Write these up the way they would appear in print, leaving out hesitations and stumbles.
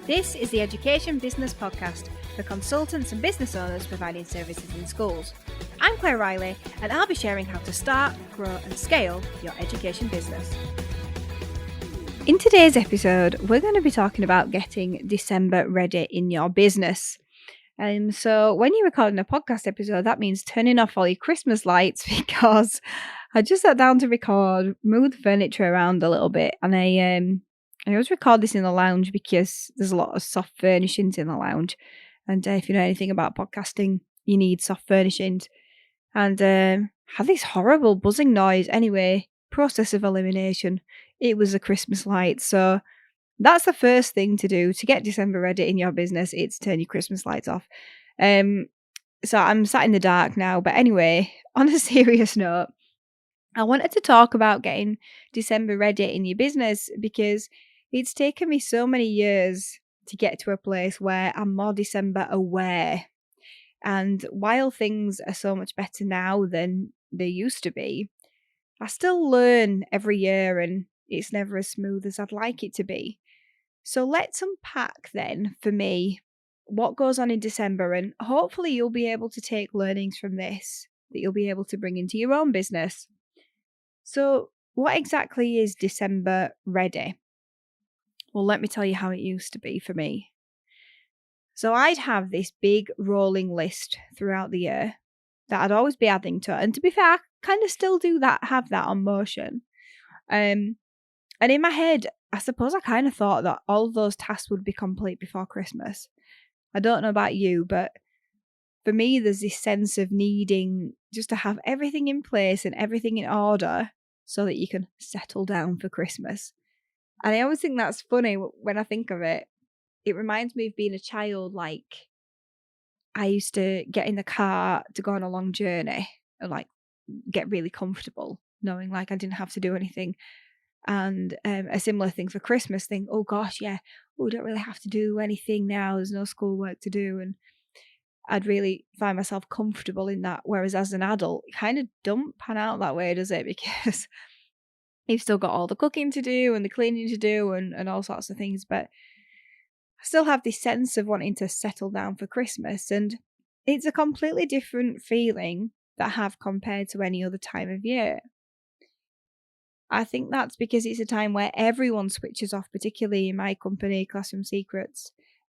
This is the Education Business Podcast for consultants and business owners providing services in schools. I'm Claire Riley, and I'll be sharing how to start, grow and scale your education business. In today's episode, we're going to be talking about getting December ready in your business. So when you're recording a podcast episode, that means turning off all your Christmas lights, because I just sat down to record, move the furniture around a little bit, and I always record this in the lounge because there's a lot of soft furnishings in the lounge. And if you know anything about podcasting, you need soft furnishings. And had this horrible buzzing noise. Anyway, process of elimination. It was a Christmas light. So that's the first thing to do to get December ready in your business. It's turn your Christmas lights off. So I'm sat in the dark now. But anyway, on a serious note, I wanted to talk about getting December ready in your business because it's taken me so many years to get to a place where I'm more December aware. And while things are so much better now than they used to be, I still learn every year and it's never as smooth as I'd like it to be. So let's unpack then, for me, what goes on in December, and hopefully you'll be able to take learnings from this that you'll be able to bring into your own business. So what exactly is December ready? Well, let me tell you how it used to be for me. So I'd have this big rolling list throughout the year that I'd always be adding to. And to be fair, I kind of still do that, have that on motion. And in my head, I suppose I kind of thought that all of those tasks would be complete before Christmas. I don't know about you, but for me, there's this sense of needing just to have everything in place and everything in order so that you can settle down for Christmas. And I always think that's funny when I think of it. It reminds me of being a child. Like, I used to get in the car to go on a long journey and like get really comfortable knowing like I didn't have to do anything. And a similar thing for Christmas, think, oh gosh, yeah, we don't really have to do anything now. There's no schoolwork to do. And I'd really find myself comfortable in that. Whereas as an adult, it kind of don't pan out that way, does it? Because you've still got all the cooking to do and the cleaning to do and all sorts of things. But I still have this sense of wanting to settle down for Christmas. And it's a completely different feeling that I have compared to any other time of year. I think that's because it's a time where everyone switches off, particularly in my company, Classroom Secrets,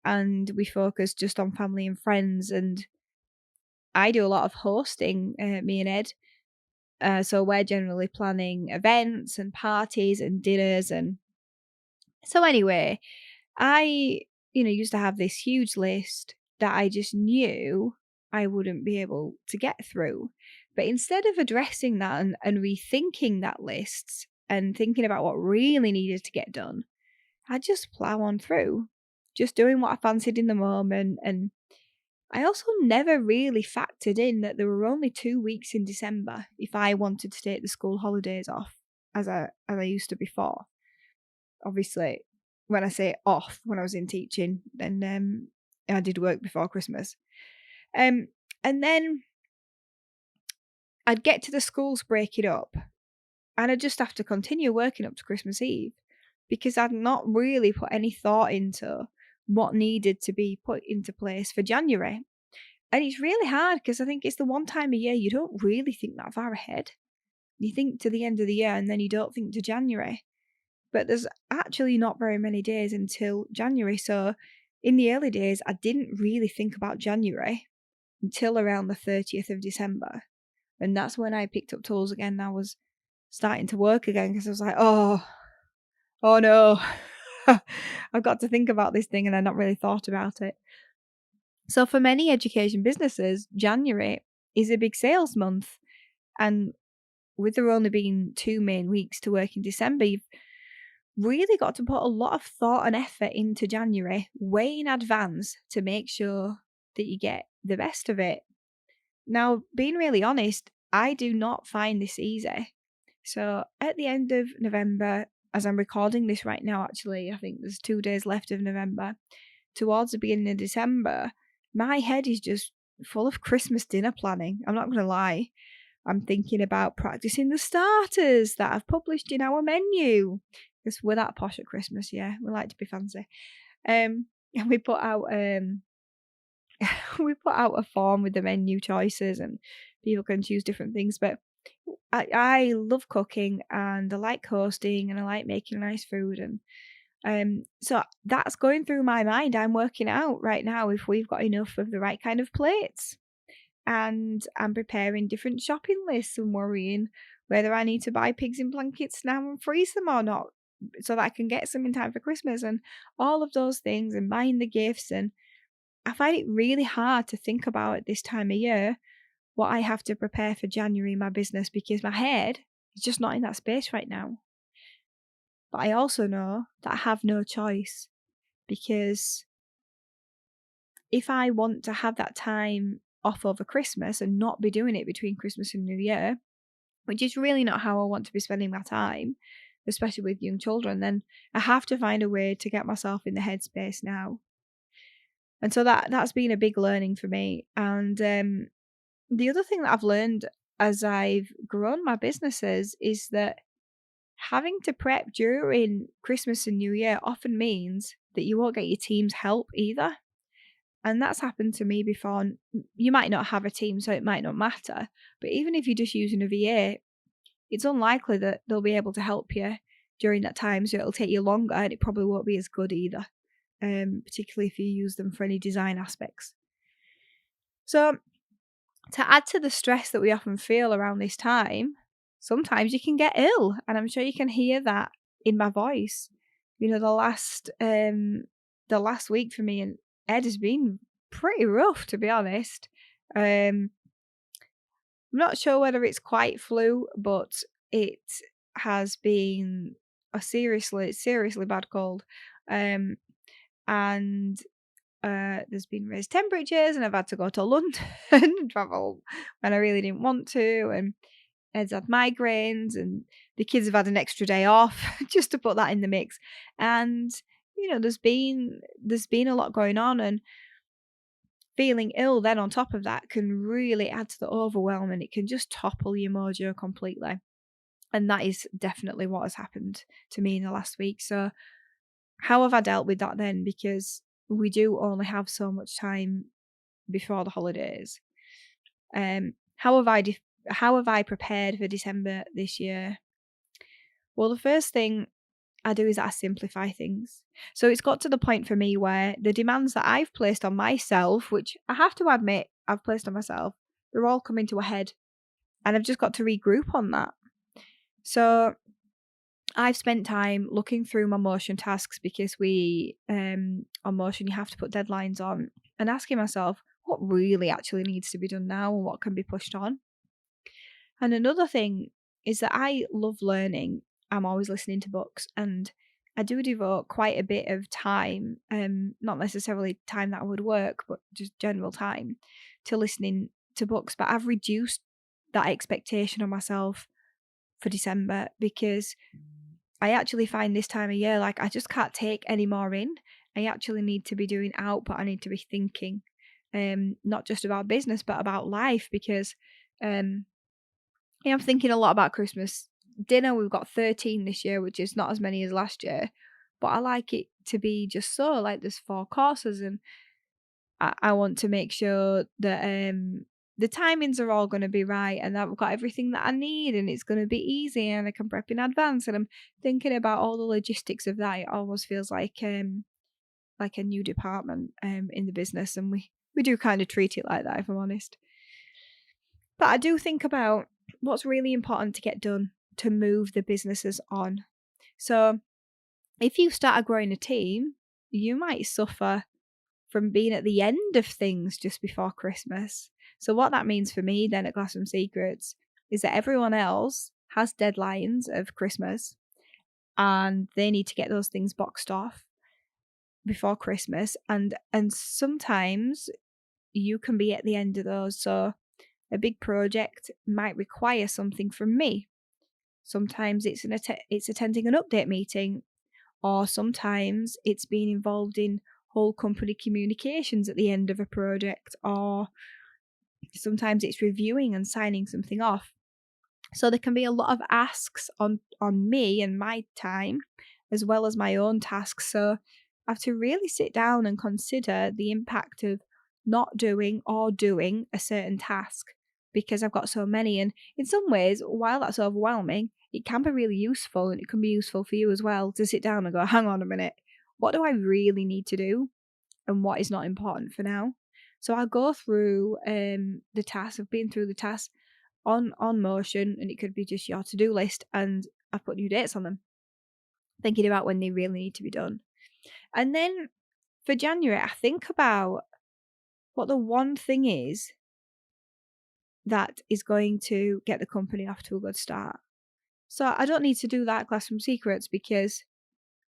and we focus just on family and friends. And I do a lot of hosting, me and Ed. So we're generally planning events and parties and dinners. And so anyway, I, used to have this huge list that I just knew I wouldn't be able to get through. But instead of addressing that and rethinking that list and thinking about what really needed to get done, I just plow on through, just doing what I fancied in the moment. And I also never really factored in that there were only 2 weeks in December if I wanted to take the school holidays off, as I used to before. Obviously, when I say off, when I was in teaching, then I did work before Christmas. And then I'd get to the schools break it up, and I'd just have to continue working up to Christmas Eve because I'd not really put any thought into what needed to be put into place for January. And it's really hard because I think it's the one time a year you don't really think that far ahead. You think to the end of the year and then you don't think to January. But there's actually not very many days until January. So in the early days, I didn't really think about January until around the 30th of December. And that's when I picked up tools again. I was starting to work again because I was like, oh no, I've got to think about this thing, and I not really thought about it. So for many education businesses, January is a big sales month. And with there only being 2 main weeks to work in December, you've really got to put a lot of thought and effort into January way in advance to make sure that you get the best of it. Now, being really honest, I do not find this easy. So at the end of November, as I'm recording this right now, actually, I think there's 2 days left of November, towards the beginning of December, my head is just full of Christmas dinner planning. I'm not going to lie. I'm thinking about practicing the starters that I've published in our menu. Because we're that posh at Christmas, yeah. We like to be fancy. and we put out we put out a form with the menu choices, and people can choose different things. But I love cooking, and I like hosting, and I like making nice food, and so that's going through my mind. I'm working out right now if we've got enough of the right kind of plates, and I'm preparing different shopping lists and worrying whether I need to buy pigs in blankets now and freeze them or not, so that I can get some in time for Christmas, and all of those things, and buying the gifts. And I find it really hard to think about at this time of year what I have to prepare for January in my business, because my head is just not in that space right now. But I also know that I have no choice, because if I want to have that time off over Christmas and not be doing it between Christmas and New Year, which is really not how I want to be spending my time, especially with young children, then I have to find a way to get myself in the headspace now. And so that's been a big learning for me. And the other thing that I've learned as I've grown my businesses is that having to prep during Christmas and New Year often means that you won't get your team's help either. And that's happened to me before. You might not have a team, so it might not matter. But even if you're just using a VA, it's unlikely that they'll be able to help you during that time. So it'll take you longer, and it probably won't be as good either, particularly if you use them for any design aspects. So to add to the stress that we often feel around this time, sometimes you can get ill, and I'm sure you can hear that in my voice. You know, the last week for me and Ed has been pretty rough, to be honest. I'm not sure whether it's quite flu, but it has been a seriously bad cold. And there's been raised temperatures, and I've had to go to London and travel when I really didn't want to, and Ed's had migraines, and the kids have had an extra day off, just to put that in the mix. And you know, there's been a lot going on, and feeling ill then on top of that can really add to the overwhelm, and it can just topple your mojo completely. And that is definitely what has happened to me in the last week. So how have I dealt with that then? Because we do only have so much time before the holidays. How have I prepared for December this year? Well, the first thing I do is I simplify things. So it's got to the point for me where the demands that I've placed on myself, which I have to admit I've placed on myself, they're all coming to a head, and I've just got to regroup on that. So I've spent time looking through my Motion tasks, because we on Motion you have to put deadlines on, and asking myself what really actually needs to be done now and what can be pushed on. And another thing is that I love learning. I'm always listening to books, and I do devote quite a bit of time, not necessarily time that I would work, but just general time to listening to books. But I've reduced that expectation on myself for December, because I actually find this time of year, like, I just can't take any more in. I actually need to be doing output. I need to be thinking, not just about business, but about life, because I'm thinking a lot about Christmas dinner. We've got 13 this year, which is not as many as last year, but I like it to be just so, like, there's 4 courses, and I want to make sure that the timings are all going to be right, and that I've got everything that I need, and it's going to be easy, and I can prep in advance. And I'm thinking about all the logistics of that. It almost feels like a new department in the business, and we do kind of treat it like that, if I'm honest. But I do think about what's really important to get done to move the businesses on. So if you start growing a team, you might suffer from being at the end of things just before Christmas. So what that means for me then at Glassroom Secrets is that everyone else has deadlines of Christmas, and they need to get those things boxed off before Christmas. And sometimes you can be at the end of those. So a big project might require something from me. Sometimes it's attending an update meeting, or sometimes it's being involved in whole company communications at the end of a project, or sometimes it's reviewing and signing something off. So there can be a lot of asks on me and my time, as well as my own tasks. So I have to really sit down and consider the impact of not doing or doing a certain task because I've got so many. And in some ways, while that's overwhelming, it can be really useful, and it can be useful for you as well to sit down and go, hang on a minute, what do I really need to do and what is not important for now? So I'll go through the task. I've been through the task on Motion, and it could be just your to-do list, and I've put new dates on them, thinking about when they really need to be done. And then for January, I think about what the one thing is that is going to get the company off to a good start. So I don't need to do that Classroom Secrets because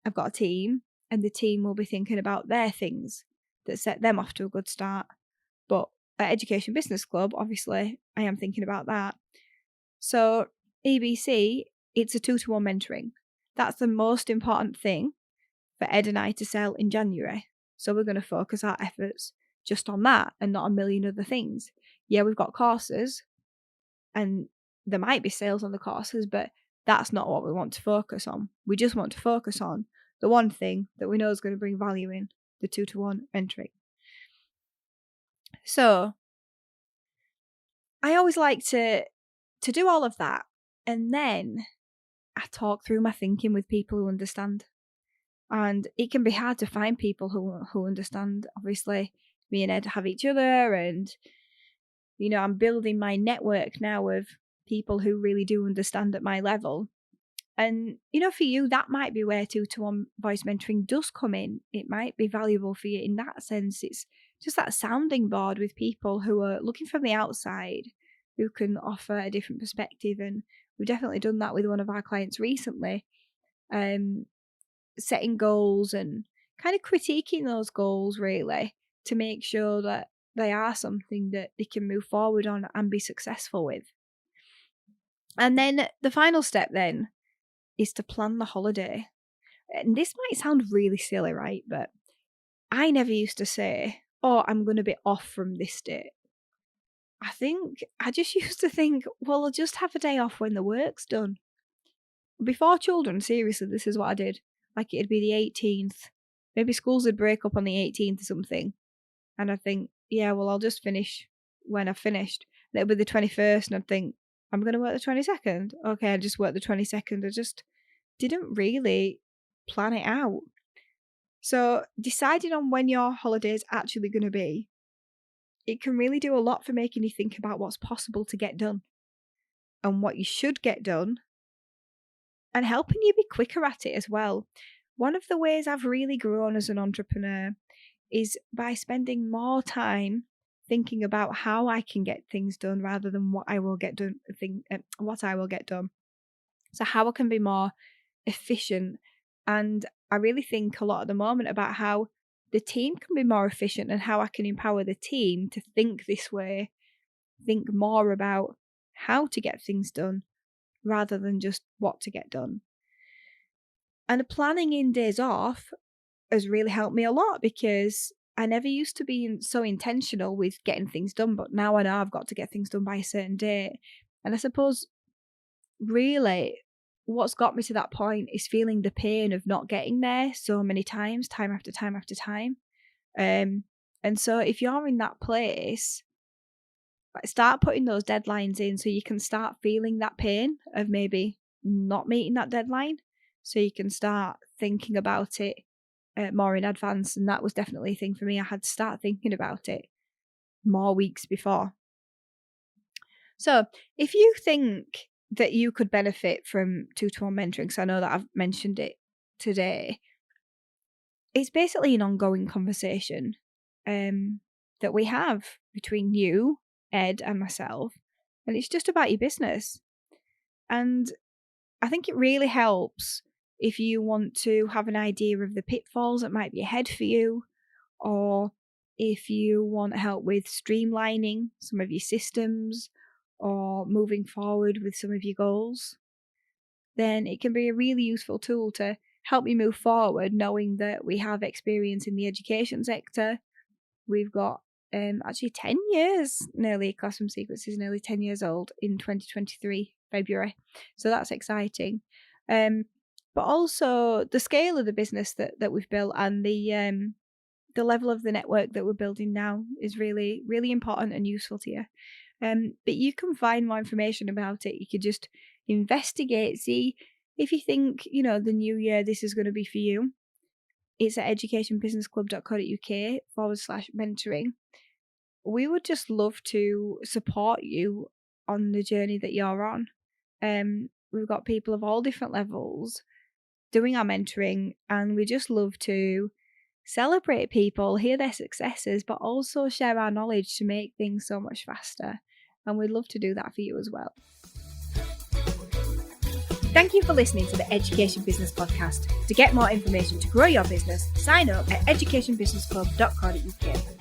I've got a team, and the team will be thinking about their things that set them off to a good start. But at Education Business Club, obviously, I am thinking about that. So EBC, it's a 2-to-1 mentoring. That's the most important thing for Ed and I to sell in January. So we're going to focus our efforts just on that and not a million other things. Yeah, we've got courses and there might be sales on the courses, but that's not what we want to focus on. We just want to focus on the one thing that we know is going to bring value in, the 2-to-1 mentoring. So I always like to do all of that, and then I talk through my thinking with people who understand. And it can be hard to find people who understand. Obviously, me and Ed have each other, and I'm building my network now of people who really do understand at my level. And for you, that might be where 2-to-1 voice mentoring does come in. It might be valuable for you in that sense. It's just that sounding board with people who are looking from the outside, who can offer a different perspective. And we've definitely done that with one of our clients recently. Setting goals and kind of critiquing those goals really to make sure that they are something that they can move forward on and be successful with. And then the final step then is to plan the holiday. And this might sound really silly, right? But I never used to say, oh, I'm going to be off from this date. I just used to think, well, I'll just have a day off when the work's done. Before children, seriously, this is what I did. Like, it'd be the 18th. Maybe schools would break up on the 18th or something. And I'd think, yeah, well, I'll just finish when I've finished. And it'll be the 21st, and I'd think, I'm going to work the 22nd. Okay, I just work the 22nd. I just didn't really plan it out. So deciding on when your holiday is actually going to be, it can really do a lot for making you think about what's possible to get done and what you should get done, and helping you be quicker at it as well. One of the ways I've really grown as an entrepreneur is by spending more time thinking about how I can get things done rather than what I will get done. So how I can be more efficient. And I really think a lot at the moment about how the team can be more efficient and how I can empower the team to think this way, think more about how to get things done rather than just what to get done. And planning in days off has really helped me a lot because I never used to be so intentional with getting things done, but now I know I've got to get things done by a certain date. And I suppose really what's got me to that point is feeling the pain of not getting there so many times, time after time after time. And so if you're in that place, start putting those deadlines in so you can start feeling that pain of maybe not meeting that deadline, so you can start thinking about it more in advance. And that was definitely a thing for me. I had to start thinking about it more weeks before. So if you think that you could benefit from 2-to-1 mentoring, because I know that I've mentioned it today, it's basically an ongoing conversation that we have between you, Ed, and myself, and it's just about your business. And I think it really helps if you want to have an idea of the pitfalls that might be ahead for you, or if you want help with streamlining some of your systems or moving forward with some of your goals, then it can be a really useful tool to help you move forward, knowing that we have experience in the education sector. We've got actually 10 years, nearly. Classroom Secrets is nearly 10 years old in 2023, February. So that's exciting. but also the scale of the business that we've built and the level of the network that we're building now is really, really important and useful to you. But you can find more information about it. You could just investigate, see if you think, the new year this is going to be for you. It's at educationbusinessclub.co.uk/mentoring. We would just love to support you on the journey that you're on. We've got people of all different levels doing our mentoring, and we just love to celebrate people, hear their successes, but also share our knowledge to make things so much faster. And we'd love to do that for you as well. Thank you for listening to the Education Business Podcast. To get more information to grow your business, sign up at educationbusinessclub.co.uk.